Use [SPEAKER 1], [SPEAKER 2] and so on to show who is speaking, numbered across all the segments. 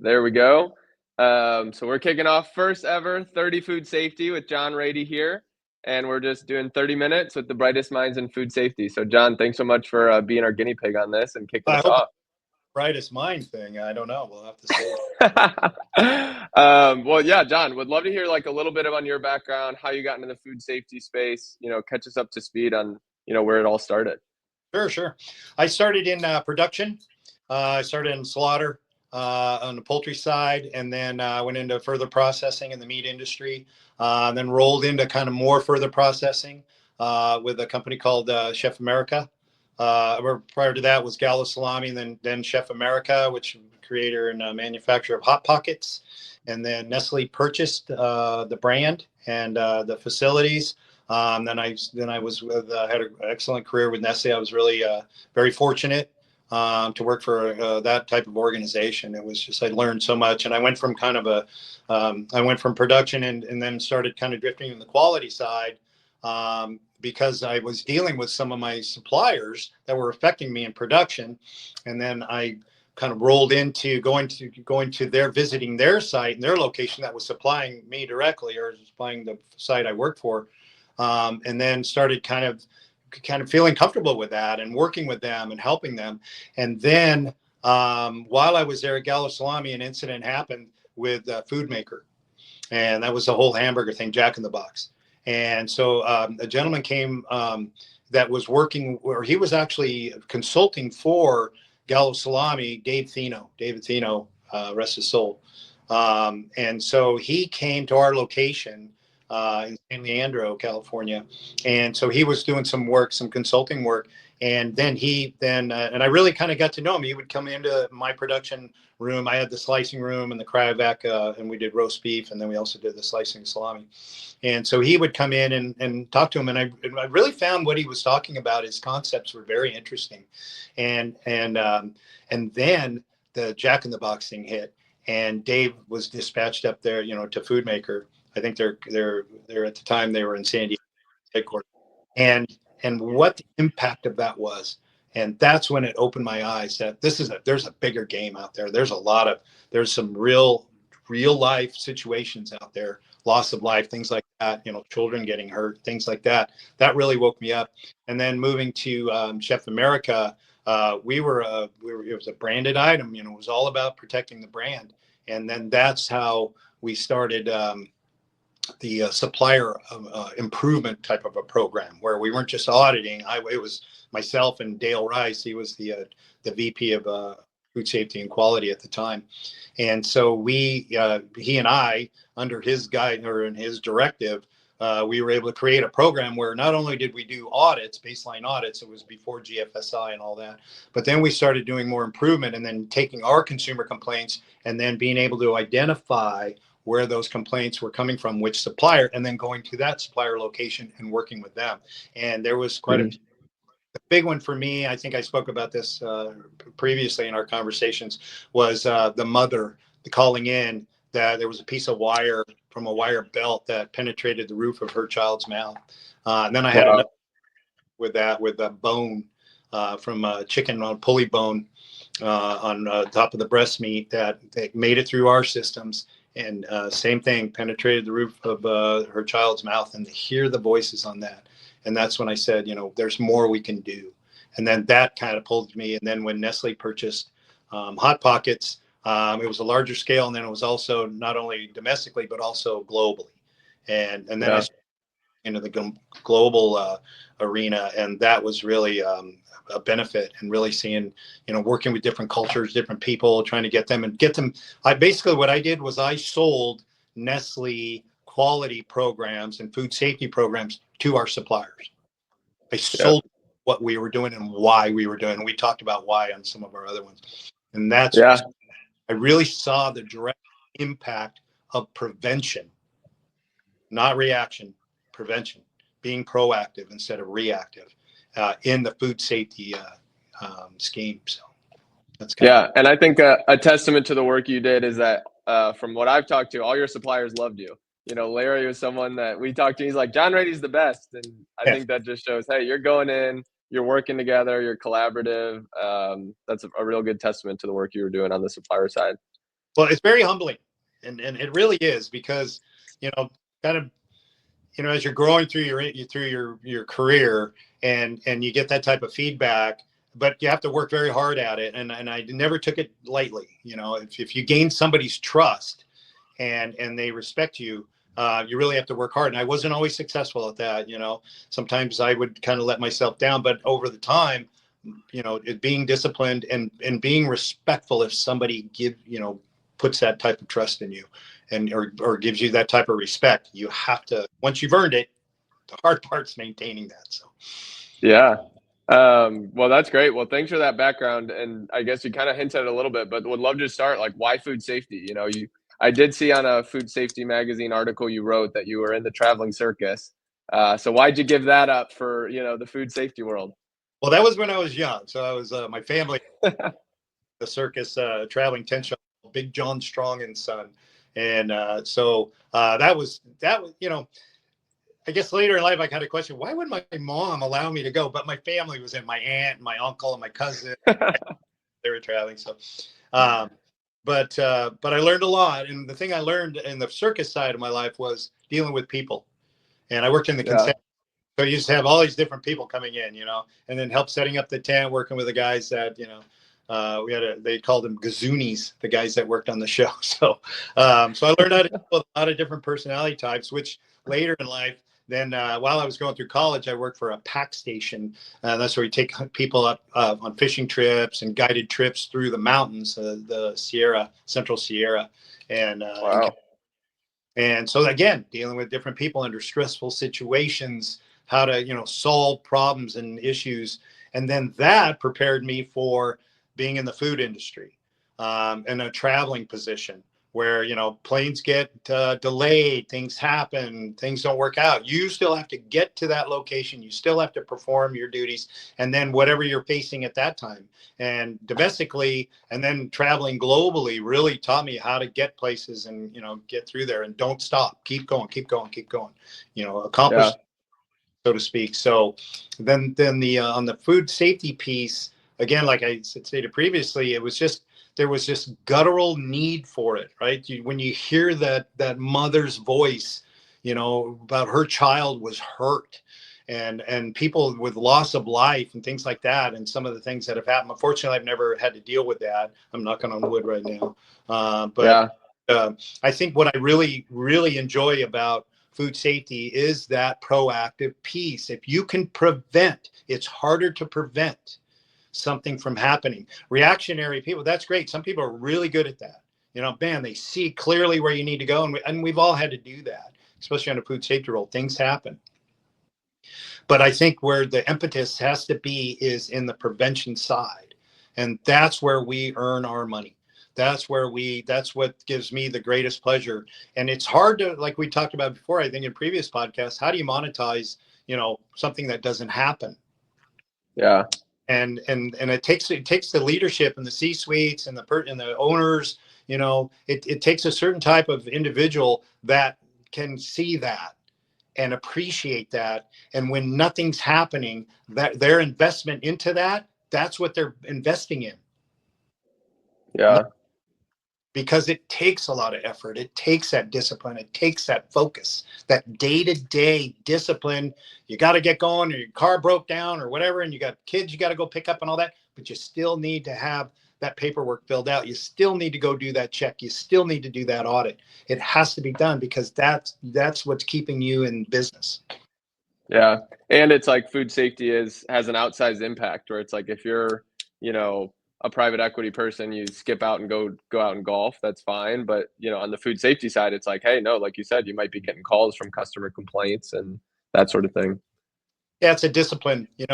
[SPEAKER 1] There we go. So we're kicking off first ever 30 food safety with John Raede here. And we're just doing 30 minutes with the brightest minds in food safety. So John, thanks so much for being our guinea pig on this and kicking
[SPEAKER 2] I
[SPEAKER 1] us
[SPEAKER 2] hope
[SPEAKER 1] off.
[SPEAKER 2] brightest mind thing. I don't know. We'll have to see.
[SPEAKER 1] Well, yeah, John, would love to hear like a little bit on your background, how you got into the food safety space, catch us up to speed on, where it all started.
[SPEAKER 2] Sure. I started in production. I started in slaughter on the poultry side, and then went into further processing in the meat industry. Then rolled into kind of more further processing with a company called Chef America. Prior to that was Gallo Salami, and then Chef America, which creator and manufacturer of Hot Pockets. And then Nestle purchased the brand and the facilities. Then I was with, had an excellent career with Nestle. I was really very fortunate to work for that type of organization. It was just, I learned so much, and I went from kind of I went from production and then started kind of drifting in the quality side because I was dealing with some of my suppliers that were affecting me in production. And then I kind of rolled into going to their visiting their site and their location that was supplying me directly or supplying the site I worked for. And then started kind of feeling comfortable with that and working with them and helping them. And then while I was there at Gallo Salami, an incident happened with Food Maker, and that was the whole hamburger thing, Jack in the Box. And so a gentleman came that was working, or he was actually consulting for Gallo Salami, David Thino, rest his soul. And so he came to our location in San Leandro, California. And so he was doing some work, some consulting work. And then and I really kind of got to know him. He would come into my production room. I had the slicing room and the cryovac, and we did roast beef. And then we also did the slicing salami. And so he would come in and talk to him. And I really found what he was talking about, his concepts were very interesting. And then the Jack in the Box thing hit, and Dave was dispatched up there, to Food Maker. I think they're at the time they were in San Diego headquarters, and what the impact of that was. And that's when it opened my eyes that there's a bigger game out there. There's some real life situations out there, loss of life, things like that, children getting hurt, things like that. That really woke me up. And then moving to Chef America, it was a branded item, it was all about protecting the brand. And then that's how we started the supplier improvement type of a program, where we weren't just auditing. It was myself and Dale Rice. He was the VP of food safety and quality at the time. And so he and I, under his guide or in his directive, we were able to create a program where not only did we do audits, baseline audits, it was before GFSI and all that, but then we started doing more improvement and then taking our consumer complaints and then being able to identify where those complaints were coming from, which supplier, and then going to that supplier location and working with them. And there was quite a big one for me. I think I spoke about this previously in our conversations, was the mother calling in that there was a piece of wire from a wire belt that penetrated the roof of her child's mouth. And then I had another with a bone from a chicken on pulley bone on top of the breast meat that made it through our systems. And same thing, penetrated the roof of her child's mouth, and to hear the voices on that. And that's when I said, there's more we can do. And then that kind of pulled me. And then when Nestle purchased Hot Pockets, it was a larger scale. And then it was also not only domestically, but also globally. And then I started into the global arena. And that was really a benefit, and really seeing, working with different cultures, different people, trying to get them. Basically what I did was I sold Nestle quality programs and food safety programs to our suppliers. I sold what we were doing and why we were doing it. We talked about why on some of our other ones. And that's, I really saw the direct impact of prevention, not reaction, prevention, being proactive instead of reactive in the food safety scheme. So that's
[SPEAKER 1] and I think a testament to the work you did is that from what I've talked to, all your suppliers loved you. Larry was someone that we talked to. He's like, John Raede's the best. And I think that just shows, hey, you're going in, you're working together, you're collaborative. That's a real good testament to the work you were doing on the supplier side.
[SPEAKER 2] Well, it's very humbling, and it really is, because kind of as you're growing through your career, and you get that type of feedback, but you have to work very hard at it, and I never took it lightly. If you gain somebody's trust and they respect you, you really have to work hard. And I wasn't always successful at that. Sometimes I would kind of let myself down, but over the time, it being disciplined and being respectful, if somebody puts that type of trust in you, and or gives you that type of respect, you have to, once you've earned it, the hard part's maintaining that. So
[SPEAKER 1] Yeah. Well, that's great. Well, thanks for that background. And I guess you kind of hinted at it a little bit, but would love to start, like, why food safety? I did see on a food safety magazine article you wrote that you were in the traveling circus. So why'd you give that up for, the food safety world?
[SPEAKER 2] well, that was when I was young. So I was my family, the circus, traveling tent show, Big John Strong and Son. And so that was I guess later in life I had a question, why would my mom allow me to go? But my family was in, my aunt and my uncle and my cousin. They were traveling. So but I learned a lot. And the thing I learned in the circus side of my life was dealing with people. And I worked in the
[SPEAKER 1] Yeah.
[SPEAKER 2] consent. So you used to have all these different people coming in, and then help setting up the tent, working with the guys that, they called them gazoonies, the guys that worked on the show. So I learned how to deal with a lot of different personality types, which later in life, then while I was going through college, I worked for a pack station. That's where we take people up on fishing trips and guided trips through the mountains, the Central Sierra. And
[SPEAKER 1] Wow.
[SPEAKER 2] and so again, dealing with different people under stressful situations, how to, solve problems and issues. And then that prepared me for being in the food industry, in a traveling position where, planes get delayed, things happen, things don't work out. You still have to get to that location. You still have to perform your duties, and then whatever you're facing at that time. And domestically, and then traveling globally really taught me how to get places and, get through there, and don't stop. Keep going, keep going, keep going, accomplish,
[SPEAKER 1] Yeah.
[SPEAKER 2] so to speak. So then the on the food safety piece, again, like I stated previously, there was just guttural need for it, right? When you hear that mother's voice, about her child was hurt, and people with loss of life and things like that, and some of the things that have happened. Unfortunately, I've never had to deal with that. I'm knocking on wood right now. But I think what I really, really enjoy about food safety is that proactive piece. If you can prevent, it's harder to prevent something from happening. Reactionary people, that's great. Some people are really good at that. Man, they see clearly where you need to go. And we've all had to do that, especially on a food safety role. Things happen. But I think where the impetus has to be is in the prevention side. And that's where we earn our money. That's what gives me the greatest pleasure. And it's hard to, like we talked about before, I think in previous podcasts, how do you monetize, something that doesn't happen?
[SPEAKER 1] Yeah.
[SPEAKER 2] And it takes the leadership and the C-suites and the owners. It takes a certain type of individual that can see that and appreciate that. And when nothing's happening, that their investment into that's what they're investing in.
[SPEAKER 1] Yeah.
[SPEAKER 2] Because it takes a lot of effort. It takes that discipline. It takes that focus, that day-to-day discipline. You got to get going, or your car broke down or whatever, and you got kids you got to go pick up and all that, but you still need to have that paperwork filled out. You still need to go do that check. You still need to do that audit. It has to be done, because that's what's keeping you in business.
[SPEAKER 1] Yeah. And it's like food safety has an outsized impact, where it's like, if you're, a private equity person, you skip out and go out and golf, that's fine. But, on the food safety side, it's like, hey, no, like you said, you might be getting calls from customer complaints and that sort of thing.
[SPEAKER 2] Yeah, it's a discipline, and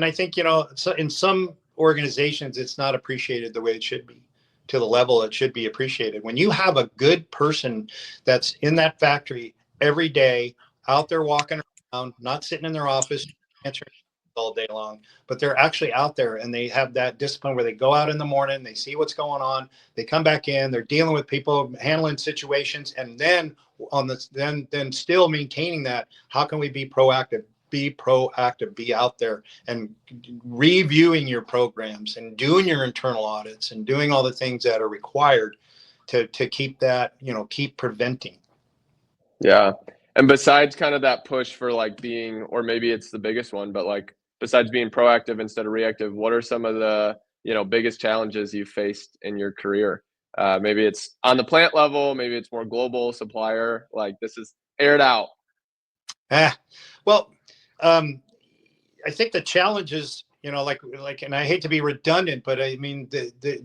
[SPEAKER 2] I think, so in some organizations, it's not appreciated the way it should be, to the level it should be appreciated. When you have a good person that's in that factory every day, out there walking around, not sitting in their office answering all day long, but they're actually out there, and they have that discipline where they go out in the morning, they see what's going on, they come back in, they're dealing with people, handling situations, and then then still maintaining that. How can we be proactive? be proactive, be out there and reviewing your programs and doing your internal audits and doing all the things that are required to keep that, keep preventing.
[SPEAKER 1] Yeah. And besides kind of that push for like being, or maybe it's the biggest one, but like besides being proactive instead of reactive, what are some of the, biggest challenges you've faced in your career? Maybe it's on the plant level, maybe it's more global supplier, like this is aired out.
[SPEAKER 2] Well, I think the challenge is, like, and I hate to be redundant, but I mean,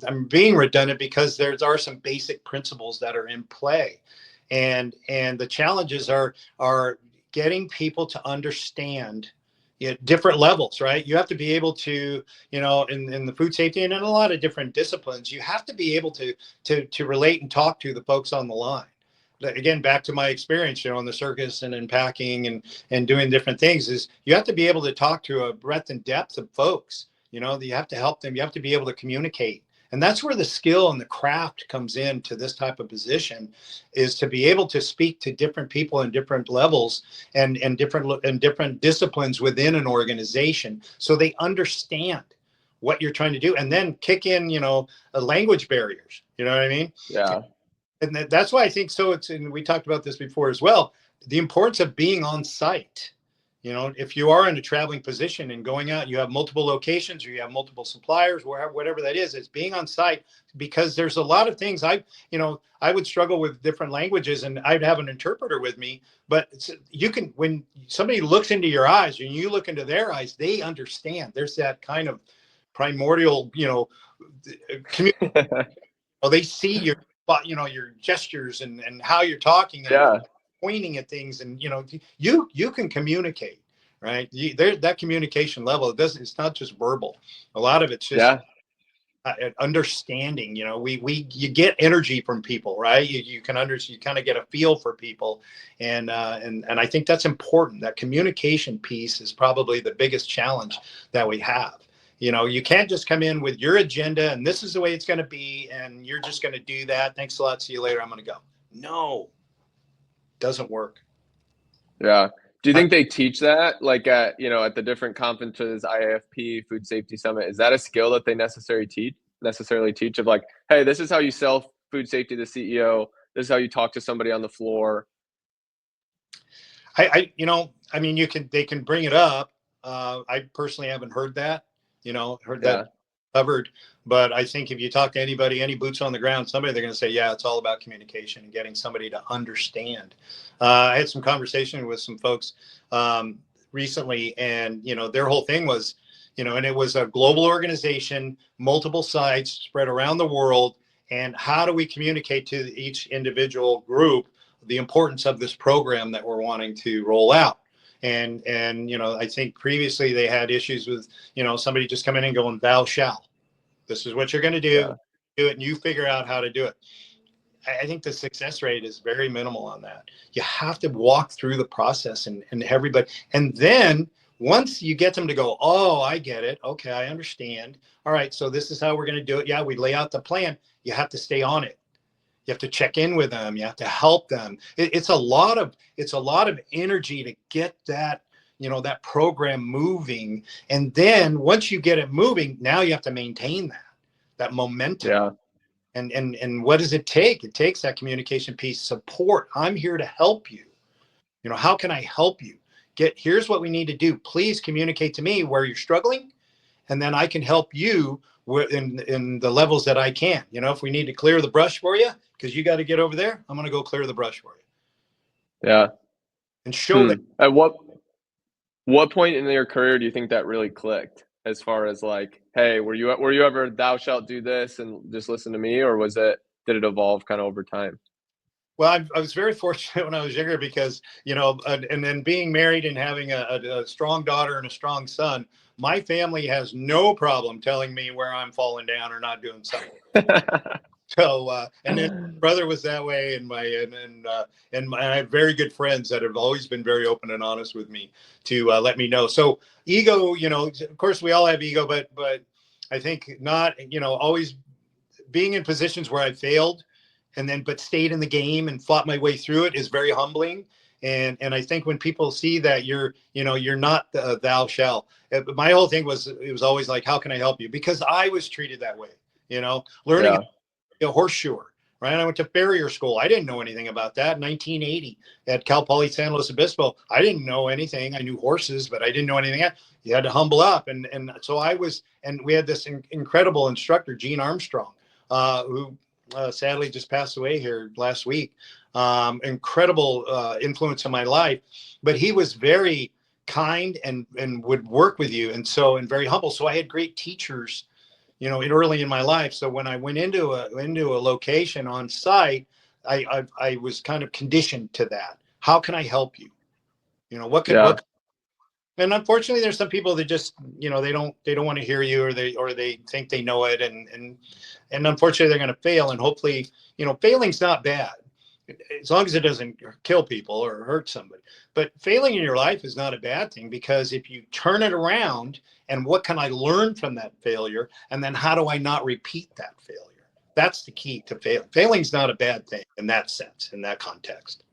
[SPEAKER 2] I'm being redundant because there are some basic principles that are in play, and the challenges are getting people to understand different levels, right? You have to be able to, in the food safety and in a lot of different disciplines, you have to be able to relate and talk to the folks on the line. Again, back to my experience, in the circus and in packing and doing different things, is you have to be able to talk to a breadth and depth of folks. You have to help them. You have to be able to communicate. And that's where the skill and the craft comes into this type of position, is to be able to speak to different people in different levels and different disciplines within an organization, so they understand what you're trying to do, and then kick in, language barriers. You know what I mean?
[SPEAKER 1] Yeah.
[SPEAKER 2] And that's why I think so. And we talked about this before as well, the importance of being on site. If you are in a traveling position and going out, you have multiple locations or you have multiple suppliers, whatever that is, it's being on site, because there's a lot of things I would struggle with different languages and I'd have an interpreter with me, but when somebody looks into your eyes and you look into their eyes, they understand. There's that kind of primordial, they see your gestures and how you're talking and
[SPEAKER 1] Yeah.
[SPEAKER 2] pointing at things, and you can communicate, right? That communication level, it's not just verbal. A lot of it's just understanding. You get energy from people, right? You kind of get a feel for people, and I think that's important. That communication piece is probably the biggest challenge that we have. You can't just come in with your agenda and this is the way it's going to be, and you're just going to do that. Thanks a lot. See you later. I'm going to go. No, doesn't work.
[SPEAKER 1] Yeah. Do you think they teach that, like at the different conferences, IAFP, Food Safety Summit? Is that a skill that they necessarily teach of like, hey, this is how you sell food safety to the CEO. This is how you talk to somebody on the floor.
[SPEAKER 2] They can bring it up. I personally haven't heard that, that covered. But I think if you talk to anybody, any boots on the ground, they're going to say, yeah, it's all about communication and getting somebody to understand. I had some conversation with some folks recently, and, their whole thing was, and it was a global organization, multiple sites spread around the world. And how do we communicate to each individual group the importance of this program that we're wanting to roll out? And I think previously they had issues with, somebody just coming in and going, thou shall. This is what you're going to do. Do it, and you figure out how to do it. I think the success rate is very minimal on that. You have to walk through the process and everybody. And then once you get them to go, oh, I get it. Okay, I understand. All right, so this is how we're going to do it. Yeah, we lay out the plan. You have to stay on it. You have to check in with them. You have to help them. It's a lot of energy to get that, that program moving. And then once you get it moving, now you have to maintain that momentum.
[SPEAKER 1] Yeah.
[SPEAKER 2] And what does it take? It takes that communication piece, support. I'm here to help you. How can I help you? Here's what we need to do. Please communicate to me where you're struggling, and then I can help you in the levels that I can. If we need to clear the brush for you, because you got to get over there, I'm going to go clear the brush for you.
[SPEAKER 1] Yeah.
[SPEAKER 2] And show that.
[SPEAKER 1] At what point in your career do you think that really clicked, as far as like, hey, were you ever thou shalt do this and just listen to me, or did it evolve kind of over time?
[SPEAKER 2] Well, I was very fortunate when I was younger because, and then being married and having a strong daughter and a strong son, my family has no problem telling me where I'm falling down or not doing something. So, and then my brother was that way, and I have very good friends that have always been very open and honest with me to let me know. So ego, of course we all have ego, but I think not, always being in positions where I failed but stayed in the game and fought my way through it is very humbling. And I think when people see that you're not the thou shall. My whole thing was, it was always like, how can I help you? Because I was treated that way, learning
[SPEAKER 1] Yeah.
[SPEAKER 2] a horseshoer, right? I went to farrier school. I didn't know anything about that. 1980 at Cal Poly San Luis Obispo. I didn't know anything. I knew horses, but I didn't know anything else. You had to humble up. And so and we had this incredible instructor, Gene Armstrong, who sadly just passed away here last week. Incredible influence on my life, but he was very kind and would work with you. And very humble. So I had great teachers, early in my life. So when I went into a location on site, I was kind of conditioned to that. How can I help you? What and unfortunately there's some people that just, they don't want to hear you, or they think they know it. And unfortunately they're going to fail. And hopefully, failing's not bad as long as it doesn't kill people or hurt somebody. But failing in your life is not a bad thing, because if you turn it around, and what can I learn from that failure? And then how do I not repeat that failure? That's the key to failing. Failing's not a bad thing in that sense, in that context.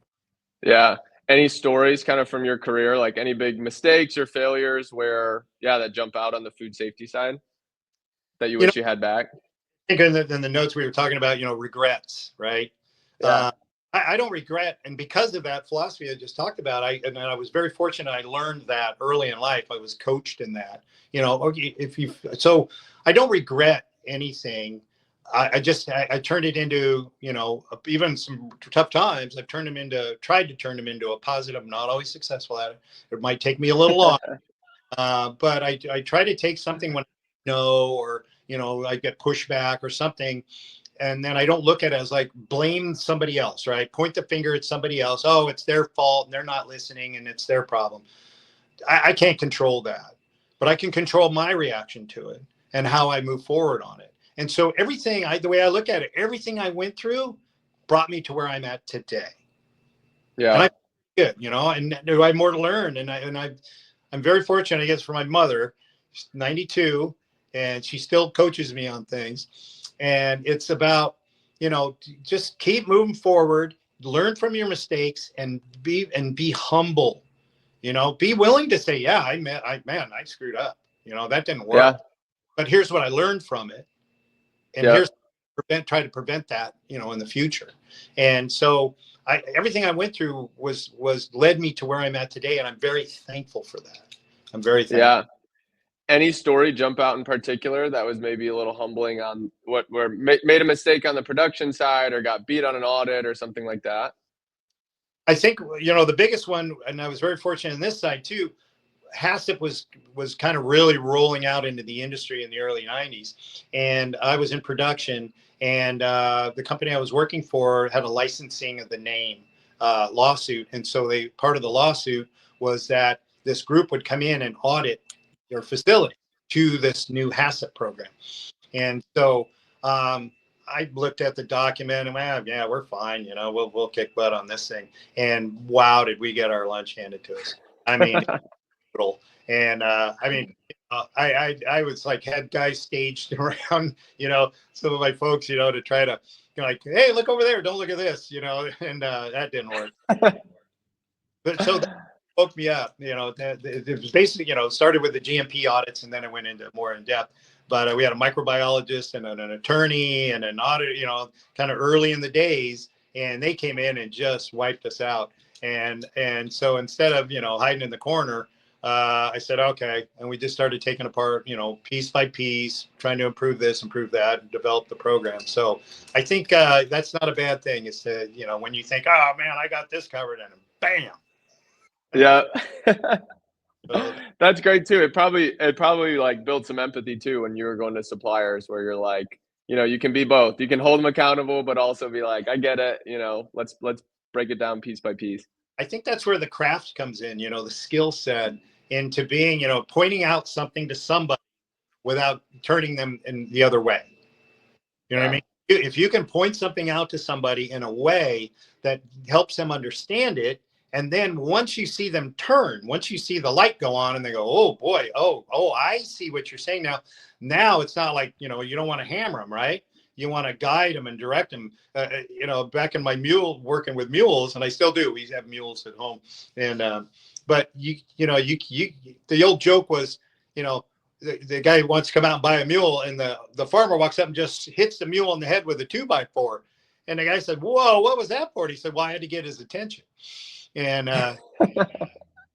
[SPEAKER 1] Yeah. Any stories kind of from your career, like any big mistakes or failures where, that jump out on the food safety side that you wish you had back?
[SPEAKER 2] I think in the notes we were talking about, regrets, right?
[SPEAKER 1] Yeah.
[SPEAKER 2] I don't regret. And because of that philosophy I just talked about, I was very fortunate. I learned that early in life. I was coached in that, so I don't regret anything. I turned it into, even some tough times, tried to turn them into a positive. I'm not always successful at it. It might take me a little long, but I try to take something when I know, or, I get pushback or something. And then I don't look at it as like blame somebody else, right? Point the finger at somebody else. Oh, it's their fault and they're not listening and it's their problem. I can't control that, but I can control my reaction to it and how I move forward on it. And so the way I look at it, everything I went through brought me to where I'm at today.
[SPEAKER 1] Yeah.
[SPEAKER 2] And I'm good, and do I have more to learn? And I'm very fortunate, I guess, for my mother. She's 92 and she still coaches me on things. And it's about, just keep moving forward, learn from your mistakes, and be humble. Be willing to say, yeah, I screwed up. That didn't work.
[SPEAKER 1] Yeah.
[SPEAKER 2] But here's what I learned from it. And try to prevent that, in the future. And so everything I went through led me to where I'm at today. And I'm very thankful for that. I'm very thankful.
[SPEAKER 1] Yeah. Any story jump out in particular that was maybe a little humbling on where made a mistake on the production side, or got beat on an audit or something like that?
[SPEAKER 2] I think, the biggest one, and I was very fortunate in this side too, HACCP was kind of really rolling out into the industry in the early 90s. And I was in production, and the company I was working for had a licensing of the name lawsuit. And so part of the lawsuit was that this group would come in and audit their facility to this new HACCP program. And so I looked at the document and yeah, we're fine. We'll kick butt on this thing. And wow, did we get our lunch handed to us? I mean, and I was like, had guys staged around, some of my folks, to try to, like, hey, look over there, don't look at this, and that didn't work. But so that woke me up. It was basically, started with the GMP audits, and then it went into more in depth. But we had a microbiologist and an attorney and an auditor, kind of early in the days, and they came in and just wiped us out. And so instead of, hiding in the corner, I said, okay. And we just started taking apart, piece by piece, trying to improve this, improve that, and develop the program. So I think that's not a bad thing. It's to, when you think, oh man, I got this covered, and bam.
[SPEAKER 1] Yeah. That's great too. It probably like built some empathy too when you were going to suppliers, where you're like, you can be both. You can hold them accountable, but also be like, I get it. Let's break it down piece by piece.
[SPEAKER 2] I think that's where the craft comes in, the skill set into being, pointing out something to somebody without turning them in the other way. You know what I mean? If you can point something out to somebody in a way that helps them understand it, and then once you see them turn, once you see the light go on and they go, oh boy, oh, I see what you're saying now. Now it's not like, you don't want to hammer them, right? you want to guide them and direct them. Back in my working with mules, and I still do. We have mules at home, and but the old joke was, the guy wants to come out and buy a mule, and the farmer walks up and just hits the mule in the head with a 2x4. And the guy said, "Whoa, what was that for?" And he said, "Well, I had to get his attention." And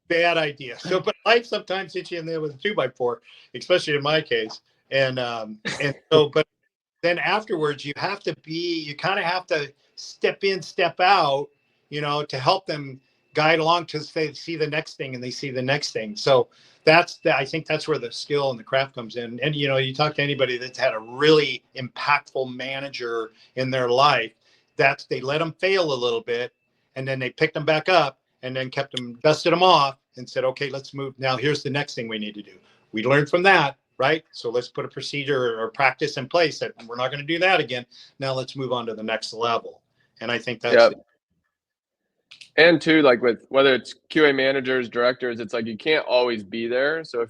[SPEAKER 2] bad idea. So, but life sometimes hits you in there with a 2x4, especially in my case. And so, but then afterwards, you kind of have to step in, step out, to help them guide along, because they see the next thing and they see the next thing. So I think that's where the skill and the craft comes in. And, you talk to anybody that's had a really impactful manager in their life, they let them fail a little bit, and then they picked them back up, and then dusted them off and said, okay, let's move. Now here's the next thing we need to do. We learned from that, right? So let's put a procedure or practice in place that we're not going to do that again. Now let's move on to the next level. And I think that's,
[SPEAKER 1] and too, like with whether it's QA managers, directors, it's like you can't always be there. So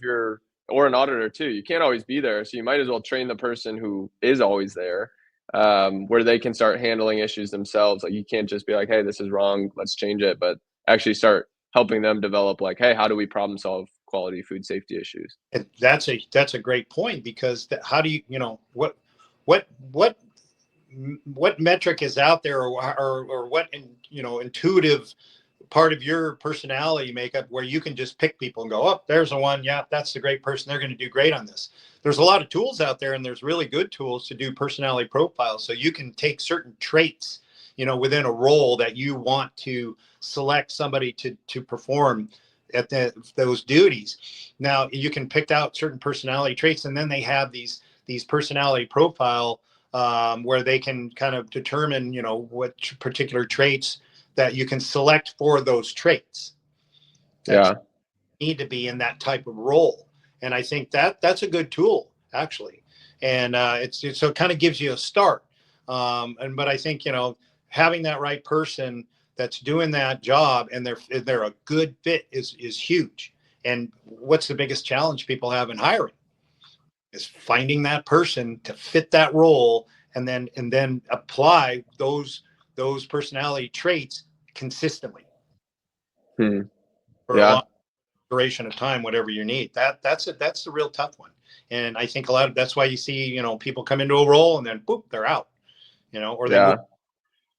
[SPEAKER 1] or an auditor too, you can't always be there. So you might as well train the person who is always there, where they can start handling issues themselves. Like you can't just be like, hey, this is wrong, let's change it, but actually start helping them develop, like, hey, how do we problem solve quality food safety issues?
[SPEAKER 2] And that's a great point, because how do you, what metric is out there, or what intuitive part of your personality makeup where you can just pick people and go, oh, there's the one, yeah, that's the great person, they're going to do great on this. There's a lot of tools out there, and there's really good tools to do personality profiles, so you can take certain traits within a role that you want to select somebody to perform at those duties. Now you can pick out certain personality traits, and then they have these personality profile where they can kind of determine what particular traits that you can select for those traits that need to be in that type of role. And I think that's a good tool, actually. And so it kind of gives you a start. But I think having that right person that's doing that job, and they're a good fit is huge. And what's the biggest challenge people have in hiring is finding that person to fit that role, and then apply those personality traits consistently for a long duration of time, whatever you need. That's the real tough one. And I think that's why you see people come into a role and then boop, they're out, or they move.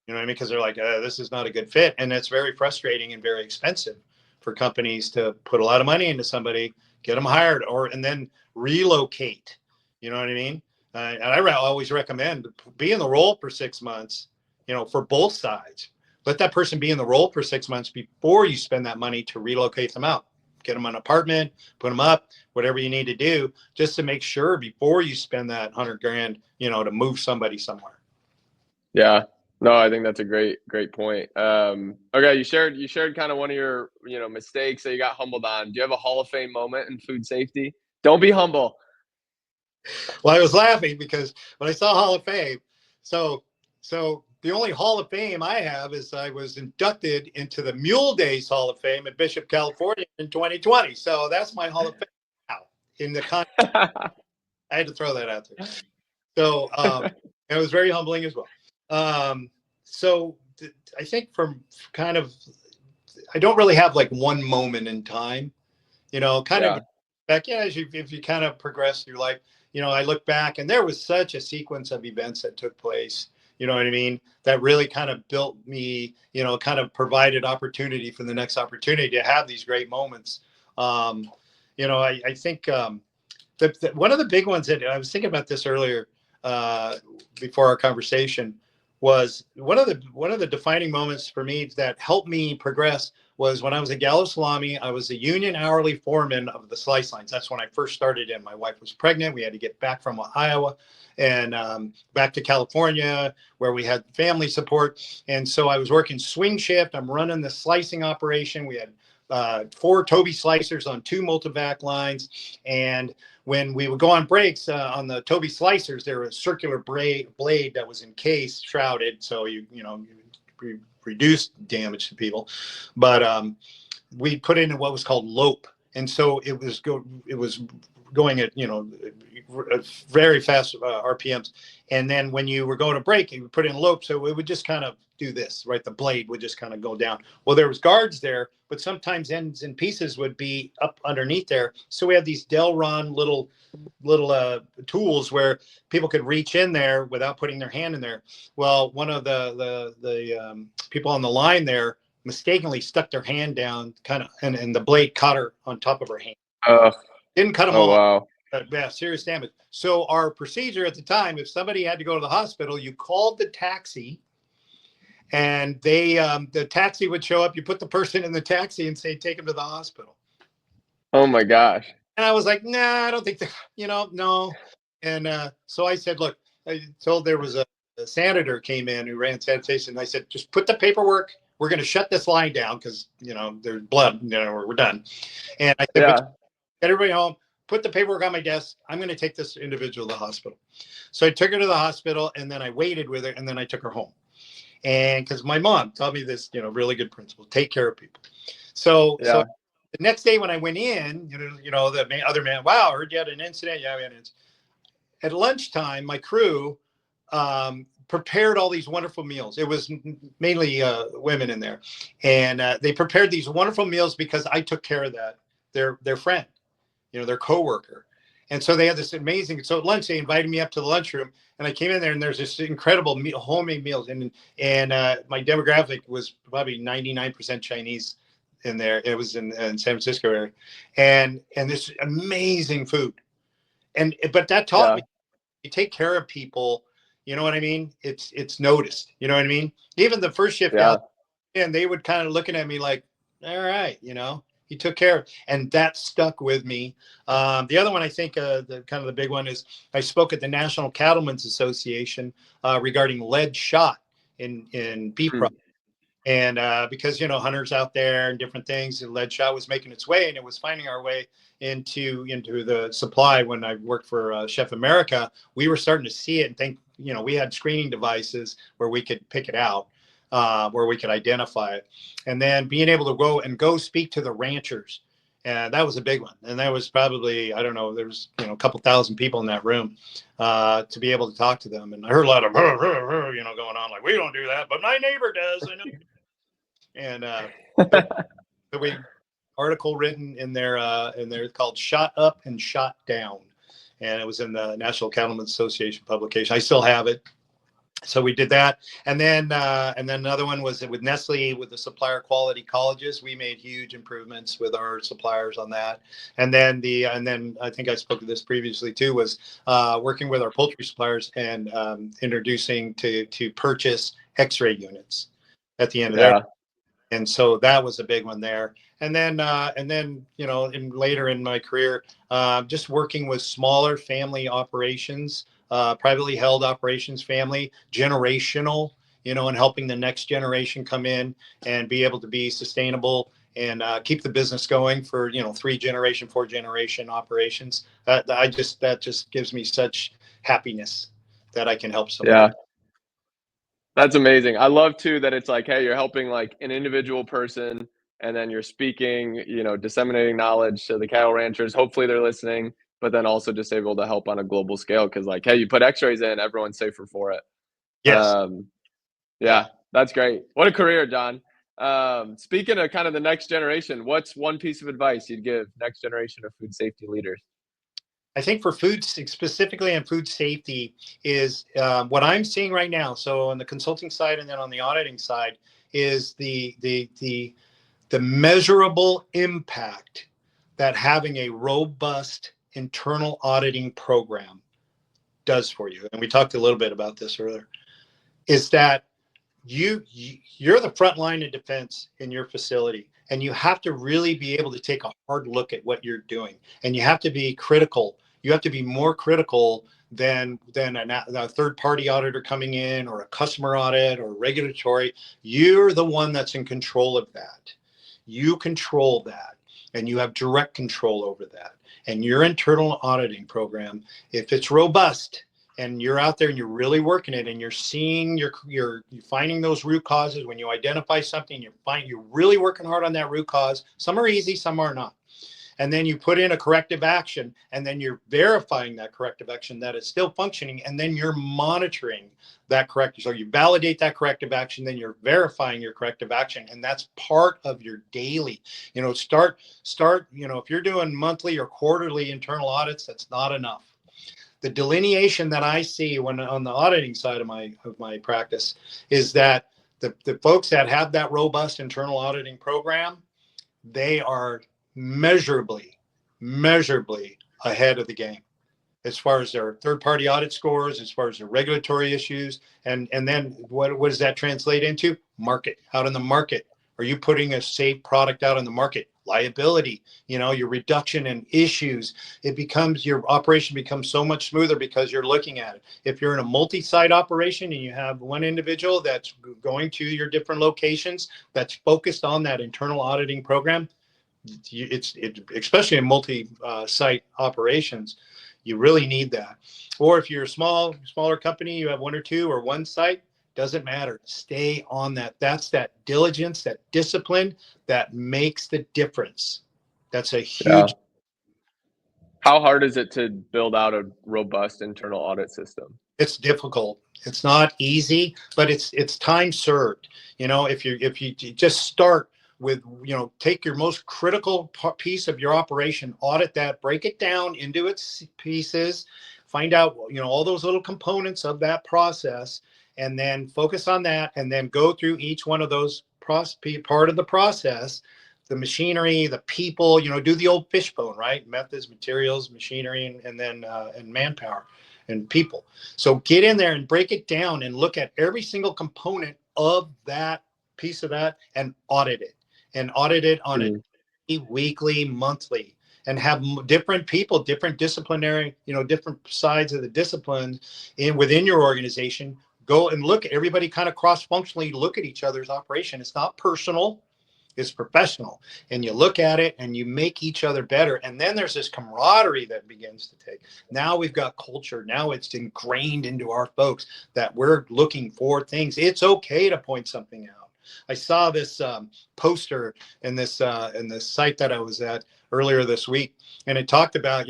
[SPEAKER 2] You know what I mean? Because they're like, this is not a good fit. And it's very frustrating and very expensive for companies to put a lot of money into somebody, get them hired, and then relocate. You know what I mean? And I always recommend be in the role for 6 months, for both sides. Let that person be in the role for 6 months before you spend that money to relocate them out. Get them an apartment, put them up, whatever you need to do, just to make sure before you spend that $100,000, to move somebody somewhere.
[SPEAKER 1] Yeah. No, I think that's a great point. Okay, you shared kind of one of your mistakes that you got humbled on. Do you have a Hall of Fame moment in food safety? Don't be humble.
[SPEAKER 2] Well, I was laughing because when I saw Hall of Fame, so the only Hall of Fame I have is I was inducted into the Mule Days Hall of Fame at Bishop, California in 2020. So that's my Hall of Fame now in the context. I had to throw that out there. So it was very humbling as well. So I think from kind of, I don't really have like one moment in time, kind of back. Yeah, if you kind of progress through life, I look back and there was such a sequence of events that took place, you know what I mean, that really kind of built me, kind of provided opportunity for the next opportunity to have these great moments. I think one of the big ones that I was thinking about this earlier before our conversation was one of the defining moments for me that helped me progress was when I was at Gallo Salami. I was a union hourly foreman of the slice lines. That's when I first started in. My wife was pregnant. We had to get back from Iowa and back to California where we had family support. And so I was working swing shift. I'm running the slicing operation. We had 4 Toby slicers on 2 multivac lines. And when we would go on breaks on the Toby slicers, there was a circular blade that was encased, shrouded, so you reduced damage to people. But we put in what was called lope, and so it was going at very fast RPMs. And then when you were going to brake, you would put in loop, so it would just kind of do this, right? The blade would just kind of go down. Well, there was guards there, but sometimes ends and pieces would be up underneath there. So we had these Delron little tools where people could reach in there without putting their hand in there. Well, one of the people on the line there mistakenly stuck their hand down, kind of, and the blade caught her on top of her hand. Didn't cut them
[SPEAKER 1] oh,
[SPEAKER 2] off.
[SPEAKER 1] wow.
[SPEAKER 2] Yeah, serious damage. So our procedure at the time, if somebody had to go to the hospital, you called the taxi, and they the taxi would show up. You put the person in the taxi and say, take him to the hospital.
[SPEAKER 1] Oh my gosh.
[SPEAKER 2] And I was like, nah, I don't think that, no. And so I said, look, I told there was a senator came in who ran sanitation. I said, just put the paperwork. We're going to shut this line down because, there's blood, we're done. And I said, get everybody home, put the paperwork on my desk. I'm going to take this individual to the hospital. So I took her to the hospital, and then I waited with her, and then I took her home. And because my mom taught me this, really good principle, take care of people. So the next day when I went in, the other man, wow, I heard you had an incident. Yeah, we had an incident. At lunchtime, my crew prepared all these wonderful meals. It was mainly women in there. And they prepared these wonderful meals because I took care of their friend, their coworker. And so they had this amazing, so at lunch, they invited me up to the lunchroom, and I came in there, and there's this incredible homemade meals. And my demographic was probably 99% Chinese in there. It was in San Francisco area. And this amazing food. But that taught me, you take care of people, you know what I mean? It's noticed, you know what I mean? Even the first shift out, and they would kind of looking at me like, all right, he took care of, and that stuck with me. The other one, I think, the kind of the big one is I spoke at the National Cattlemen's Association regarding lead shot in beef products. And because, hunters out there and different things, the lead shot was making its way, and it was finding our way into the supply. When I worked for Chef America, we were starting to see it and think, we had screening devices where we could pick it out. Where we could identify it, and then being able to go speak to the ranchers. And that was a big one. And that was probably, I don't know, there was, a couple thousand people in that room to be able to talk to them. And I heard a lot of, going on, like, we don't do that, but my neighbor does. I know. And so we article written in there called Shot Up and Shot Down. And it was in the National Cattlemen's Association publication. I still have it. So we did that, and then another one was with Nestlé, with the supplier quality colleges. We made huge improvements with our suppliers on that. And then I think I spoke to this previously too, was working with our poultry suppliers and introducing to purchase X-ray units at the end of their. And so that was a big one there. And then later in my career, just working with smaller family operations. Privately held operations, family, generational, and helping the next generation come in and be able to be sustainable and keep the business going for, 3 generation, 4 generation operations. That just gives me such happiness that I can help somebody.
[SPEAKER 1] Yeah. That's amazing. I love too that it's like, hey, you're helping like an individual person, and then you're speaking, disseminating knowledge to the cattle ranchers. Hopefully they're listening, but then also just able to help on a global scale. Cause like, hey, you put x-rays in, everyone's safer for it.
[SPEAKER 2] Yes.
[SPEAKER 1] Yeah, that's great. What a career, John. Speaking of kind of the next generation, what's one piece of advice you'd give next generation of food safety leaders?
[SPEAKER 2] I think for food, specifically on food safety, is what I'm seeing right now. So on the consulting side and then on the auditing side is the measurable impact that having a robust internal auditing program does for you. And we talked a little bit about this earlier, is that you're the front line of defense in your facility, and you have to really be able to take a hard look at what you're doing, and you have to be critical. You have to be more critical than a third party auditor coming in, or a customer audit, or regulatory. You're the one that's in control of that. You control that, and you have direct control over that. And your internal auditing program, if it's robust, and you're out there and you're really working it, and you're seeing you're finding those root causes. When you identify something, you're really working hard on that root cause. Some are easy, some are not. and then you put in a corrective action, and then you're verifying that corrective action that it's still functioning, and then you're monitoring that corrective. So you validate that corrective action, then you're verifying your corrective action, and that's part of your daily. Start. If you're doing monthly or quarterly internal audits, that's not enough. The delineation that I see when on the auditing side of my practice is that the folks that have that robust internal auditing program, they are measurably ahead of the game as far as their third-party audit scores, as far as their regulatory issues, and then what does that translate into? Market. Out in the market, are you putting a safe product out in the market? Liability, your reduction in issues, your operation becomes so much smoother because you're looking at it. If you're in a multi-site operation and you have one individual that's going to your different locations that's focused on that internal auditing program, especially in multi-site operations, you really need that. Or if you're a smaller company, you have one or two or one site, doesn't matter. Stay on that. That's that diligence, that discipline that makes the difference. That's a huge.
[SPEAKER 1] Yeah. How hard is it to build out a robust internal audit system?
[SPEAKER 2] It's difficult. It's not easy, but it's time served. If you just start with, take your most critical piece of your operation, audit that, break it down into its pieces, find out, all those little components of that process, and then focus on that, and then go through each one of those part of the process, the machinery, the people, do the old fishbone, right? Methods, materials, machinery, and then and manpower and people. So get in there and break it down and look at every single component of that piece of that and audit it on a weekly, monthly, and have different people, different disciplinary, different sides of the discipline within your organization. Go and look at everybody kind of cross-functionally look at each other's operation. It's not personal, it's professional. And you look at it and you make each other better. And then there's this camaraderie that begins to take. Now we've got culture. Now it's ingrained into our folks that we're looking for things. It's okay to point something out. I saw this poster in this site that I was at earlier this week, and it talked about,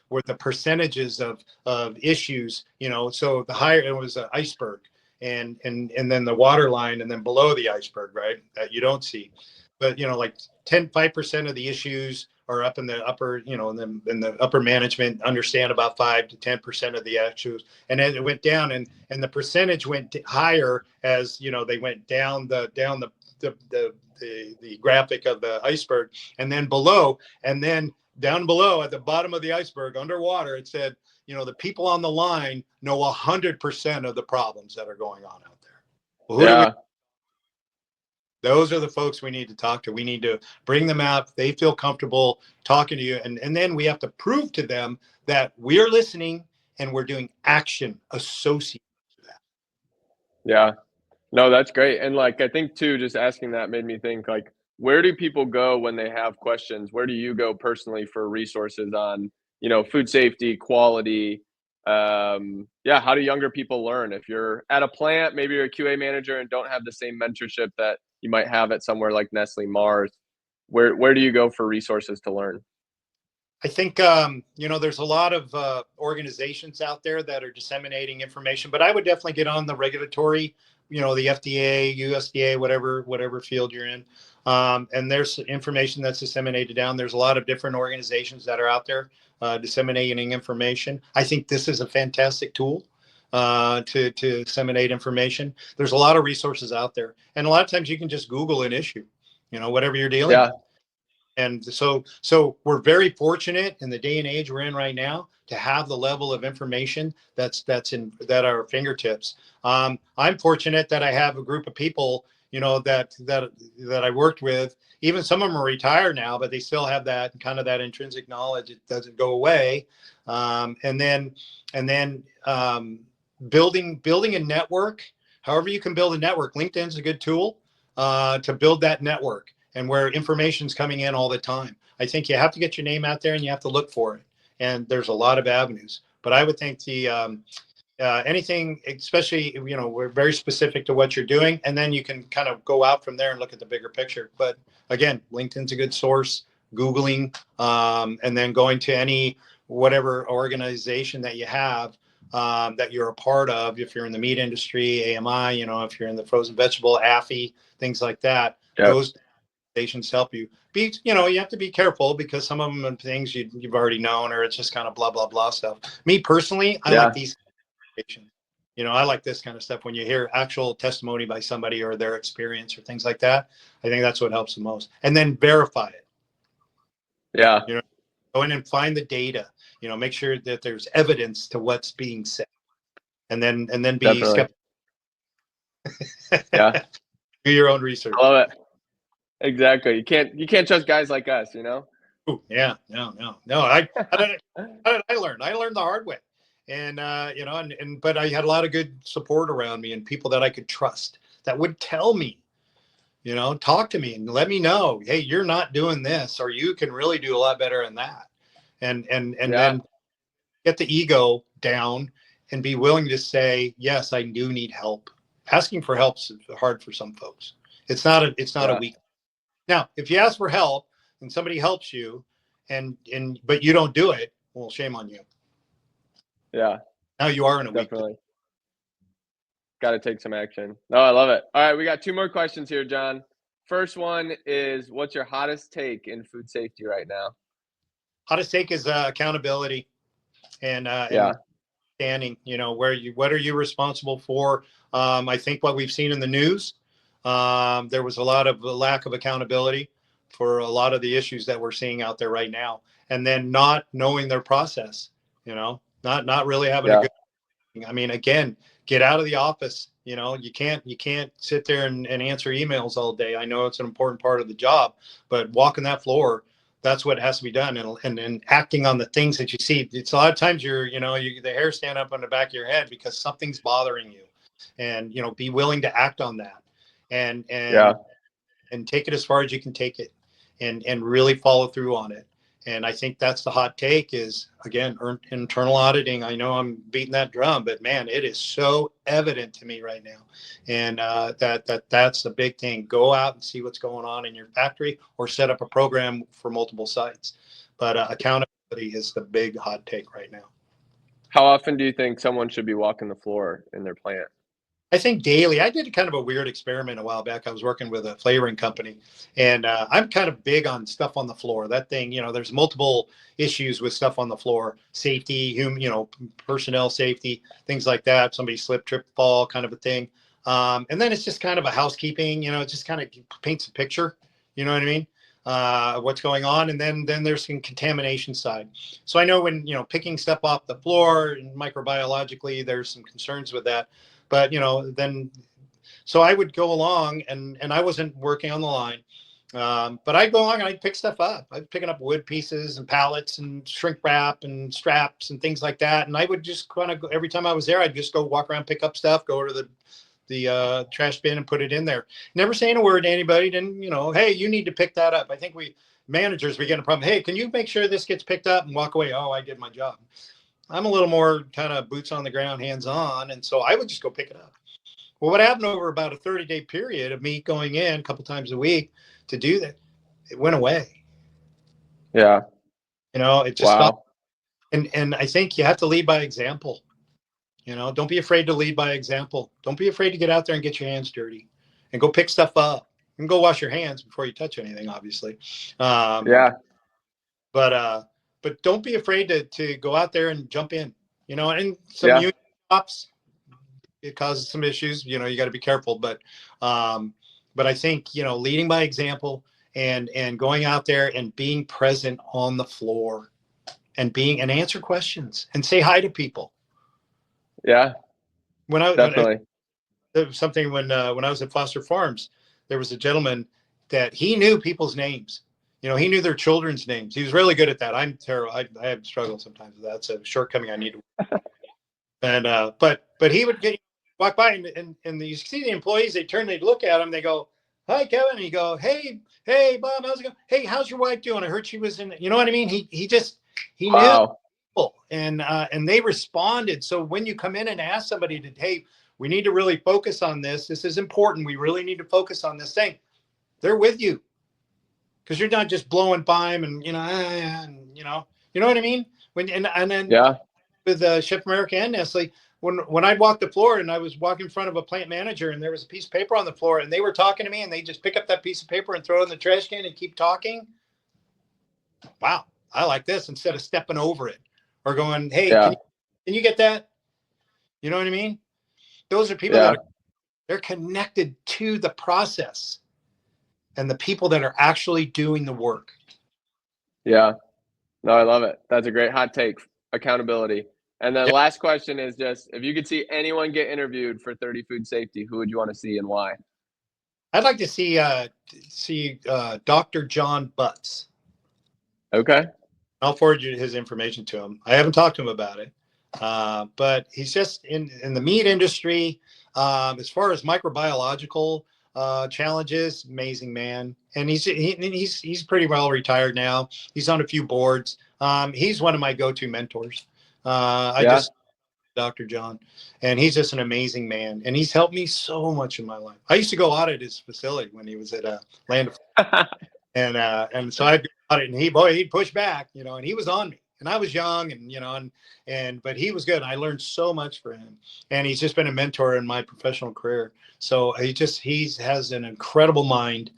[SPEAKER 2] with the percentages of issues, so the higher it was an iceberg, and then the water line, and then below the iceberg, right, that you don't see. But like 5% of the issues are up in the upper, in the upper management understand about 5 to 10% of the issues, and then it went down, and the percentage went higher as they went down the graphic of the iceberg, and then down below at the bottom of the iceberg underwater, it said, the people on the line know 100% of the problems that are going on out there. Well, those are the folks we need to talk to. We need to bring them out. They feel comfortable talking to you. And then we have to prove to them that we're listening and we're doing action associated with that.
[SPEAKER 1] Yeah. No, that's great. And I think too, just asking that made me think, where do people go when they have questions? Where do you go personally for resources on, food safety, quality? How do younger people learn? If you're at a plant, maybe you're a QA manager and don't have the same mentorship that you might have at somewhere like Nestlé Mars, where do you go for resources to learn?
[SPEAKER 2] I think, there's a lot of organizations out there that are disseminating information, but I would definitely get on the regulatory, the FDA, USDA, whatever field you're in. And there's information that's disseminated down. There's a lot of different organizations that are out there disseminating information. I think this is a fantastic tool to disseminate information. There's a lot of resources out there. And a lot of times you can just Google an issue, whatever you're dealing with. And so we're very fortunate in the day and age we're in right now to have the level of information that's at our fingertips. I'm fortunate that I have a group of people, that I worked with. Even some of them are retired now, but they still have that kind of that intrinsic knowledge. It doesn't go away. And then building a network. However you can build a network. LinkedIn's a good tool to build that network, and where information's coming in all the time. I think you have to get your name out there and you have to look for it. And there's a lot of avenues. But I would think anything, especially, we're very specific to what you're doing, and then you can kind of go out from there and look at the bigger picture. But again, LinkedIn's a good source. Googling, and then going to any whatever organization that you have that you're a part of. If you're in the meat industry, AMI, you know, if you're in the frozen vegetable, AFI, things like that,
[SPEAKER 1] Yep.
[SPEAKER 2] those organizations help you. You know, you have to be careful because some of them are things you've already known, or it's just kind of blah, blah, blah stuff. Me personally, I like these organizations. You know, I like this kind of stuff when you hear actual testimony by somebody or their experience or things like that. I think that's what helps the most. And then verify it.
[SPEAKER 1] Yeah.
[SPEAKER 2] You know, go in and find the data, you know, make sure that there's evidence to what's being said. And then be skeptical.
[SPEAKER 1] Yeah.
[SPEAKER 2] Do your own research.
[SPEAKER 1] I love it. Exactly. You can't trust guys like us, you know?
[SPEAKER 2] Ooh, yeah. No. How did I learn? I learned the hard way. And you know, but I had a lot of good support around me and people that I could trust that would tell me, you know, talk to me and let me know, hey, you're not doing this, or you can really do a lot better than that. And then get the ego down and be willing to say, yes, I do need help. Asking for help's hard for some folks. It's not a weak. Now, if you ask for help and somebody helps you but you don't do it, well, shame on you.
[SPEAKER 1] Yeah.
[SPEAKER 2] Now you are in a
[SPEAKER 1] Definitely. Got to take some action. No, I love it. All right, we got 2 more questions here, John. First one is, what's your hottest take in food safety right now?
[SPEAKER 2] Hottest take is accountability and standing. You know, what are you responsible for? I think what we've seen in the news, there was a lot of lack of accountability for a lot of the issues that we're seeing out there right now, and then not knowing their process. You know, not really having a good. I mean, again, get out of the office. You know, you can't sit there and answer emails all day. I know it's an important part of the job, but walking that floor, that's what has to be done. And acting on the things that you see. It's a lot of times the hair stand up on the back of your head because something's bothering you, and, you know, be willing to act on that and take it as far as you can take it and really follow through on it. And I think that's the hot take is, again, internal auditing. I know I'm beating that drum, but man, it is so evident to me right now. And that's the big thing. Go out and see what's going on in your factory or set up a program for multiple sites. But accountability is the big hot take right now.
[SPEAKER 1] How often do you think someone should be walking the floor in their plant?
[SPEAKER 2] I think daily. I did kind of a weird experiment a while back. I was working with a flavoring company, and I'm kind of big on stuff on the floor. That thing, you know, there's multiple issues with stuff on the floor, safety, personnel safety, things like that. Somebody slip, trip, fall, kind of a thing. And then it's just kind of a housekeeping, you know, it just kind of paints a picture, you know what I mean? What's going on. And then there's some contamination side. So I know when, you know, picking stuff off the floor and microbiologically, there's some concerns with that. But, you know, so I would go along and I wasn't working on the line. But I'd go along and I'd pick stuff up. I'd picking up wood pieces and pallets and shrink wrap and straps and things like that. And I would just kind of, every time I was there, I'd just go walk around, pick up stuff, go to the trash bin and put it in there. Never saying a word to anybody. Didn't, you know, hey, you need to pick that up. I think we get a problem. Hey, can you make sure this gets picked up, and walk away? Oh, I did my job. I'm a little more kind of boots on the ground, hands on. And so I would just go pick it up. Well, what happened over about a 30-day period of me going in a couple times a week to do that, it went away.
[SPEAKER 1] Yeah.
[SPEAKER 2] You know, it just stopped. And I think you have to lead by example. You know, don't be afraid to lead by example. Don't be afraid to get out there and get your hands dirty and go pick stuff up and go wash your hands before you touch anything, obviously. But don't be afraid to go out there and jump in, you know, and some union shops, it causes some issues, you know, you got to be careful, but I think, you know, leading by example and going out there and being present on the floor and answer questions and say hi to people.
[SPEAKER 1] Yeah. When I
[SPEAKER 2] was at Foster Farms, there was a gentleman that he knew people's names. You know, he knew their children's names. He was really good at that. I'm terrible. I have struggled sometimes with that. It's a shortcoming I need to. And but he would walk by and you see the employees. They turn, they'd look at him. They go, "Hi, Kevin." And you go, "Hey, Bob, how's it going? Hey, how's your wife doing? I heard she was in." You know what I mean? He knew people, and they responded. So when you come in and ask somebody to, hey, we need to really focus on this. This is important. We really need to focus on this thing. They're with you. because you're not just blowing by them and and you know what I mean. When and then
[SPEAKER 1] Yeah.
[SPEAKER 2] with Chef America and Nestle, when I'd walk the floor and I was walking in front of a plant manager and there was a piece of paper on the floor and they were talking to me and they just pick up that piece of paper and throw it in the trash can and keep talking. Wow, I like this, instead of stepping over it or going, hey,
[SPEAKER 1] Yeah.
[SPEAKER 2] can you get that? You know what I mean? Those are people
[SPEAKER 1] Yeah.
[SPEAKER 2] that they're connected to the process and the people that are actually doing the work.
[SPEAKER 1] Yeah. No, I love it. That's a great hot take. Accountability. And then
[SPEAKER 2] Yep.
[SPEAKER 1] last question is just, if you could see anyone get interviewed for 30 food safety, who would you want to see and why?
[SPEAKER 2] I'd like to see Dr. John Butts.
[SPEAKER 1] Okay.
[SPEAKER 2] I'll forward you his information to him. I haven't talked to him about it, but he's just in the meat industry. As far as microbiological challenges, amazing man, and he's pretty well retired now. He's on a few boards. He's one of my go-to mentors. I
[SPEAKER 1] Yeah.
[SPEAKER 2] just Dr. John, and he's just an amazing man, and he's helped me so much in my life. I used to go audit his facility when he was at Land of, and so I'd go audit, and he'd push back, and he was on me, and I was young, and but he was good. I learned so much from him, and he's just been a mentor in my professional career. So he has an incredible mind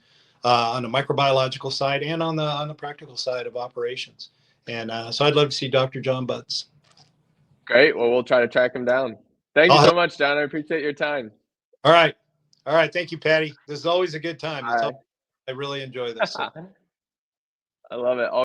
[SPEAKER 2] on the microbiological side and on the practical side of operations, and so I'd love to see Dr. John Butts.
[SPEAKER 1] Great. Well, we'll try to track him down. Thank you so much, John. I appreciate your time.
[SPEAKER 2] All right. Thank you, Paddy. This is always a good time.
[SPEAKER 1] All right.
[SPEAKER 2] I really enjoy this.
[SPEAKER 1] I love it.